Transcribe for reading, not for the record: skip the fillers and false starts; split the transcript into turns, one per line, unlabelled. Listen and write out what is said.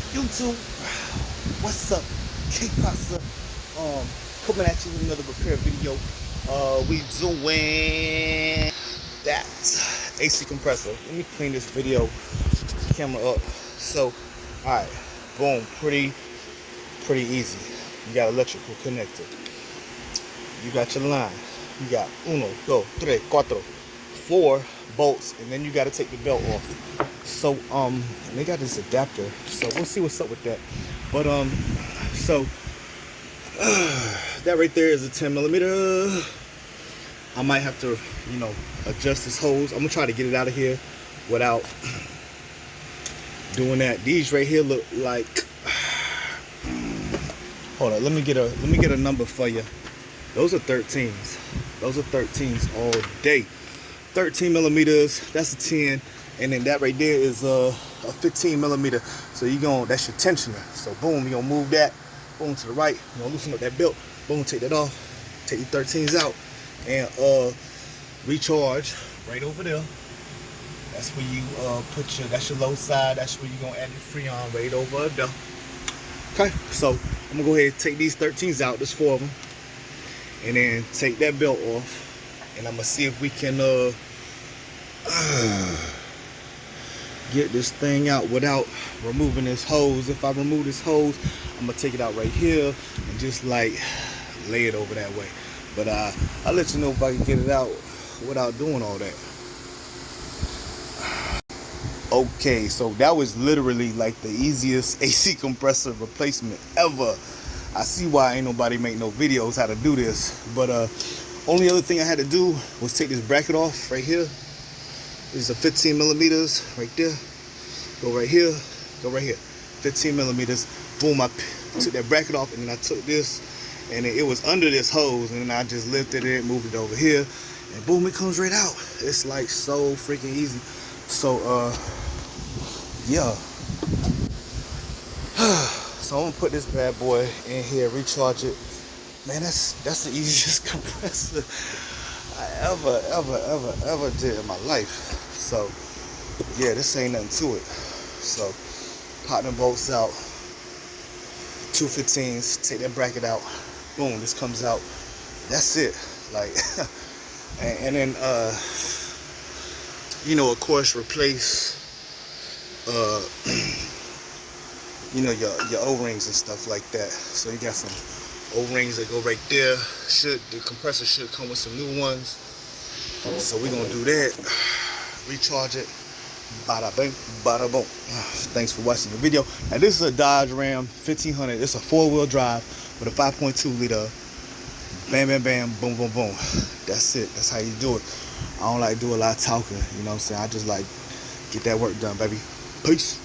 YouTube, what's up? K-Pasta, coming at you with another repair video. We doing that AC compressor. Let me clean this video camera up. So, alright, boom, pretty easy. You got electrical connector. You got your line. You got uno, dos, tres, cuatro, four bolts, and then you got to take the belt off. So they got this adapter, so we'll see what's up with that. But so that right there is a 10 millimeter. I might have to, adjust this hose. I'm gonna try to get it out of here without doing that. These right here look like, hold on, let me get a number for you. Those are 13s. Those are 13s all day. 13 millimeters, that's a 10. And then that right there is a 15 millimeter. So that's your tensioner. So boom, you're gonna move that, boom to the right, you're gonna loosen up that belt, boom, take that off, take your 13s out, and recharge right over there. That's where you that's your low side, that's where you're gonna add your Freon right over there. Okay, so I'm gonna go ahead and take these 13s out, there's 4 of them, and then take that belt off, and I'm gonna see if we can get this thing out without removing this hose. If I remove this hose, I'm gonna take it out right here and just like lay it over that way. But I'll let you know if I can get it out without doing all that. Okay, so that was literally like the easiest AC compressor replacement ever. I see why ain't nobody make no videos how to do this. But only other thing I had to do was take this bracket off right here. This is a 15 millimeters right there. Go right here, go right here. 15 millimeters. Boom, I took that bracket off, and then I took this, and it was under this hose, and then I just lifted it, moved it over here, and boom, it comes right out. It's like so freaking easy. So yeah. So I'm gonna put this bad boy in here, recharge it. Man, that's the easiest compressor I ever did in my life. So yeah, this ain't nothing to it. So pop them bolts out, 2 15s, take that bracket out, boom, this comes out. That's it. Like and then of course replace your O-rings and stuff like that. So you got some O-rings that go right there. The compressor should come with some new ones. So we're gonna do that. Recharge it. Bada bing, bada boom. Thanks for watching the video. Now this is a Dodge Ram 1500. It's a 4-wheel drive with a 5.2 liter. Bam, bam, bam, boom, boom, boom. That's it. That's how you do it. I don't like do a lot of talking. You know what I'm saying? I just like get that work done, baby. Peace.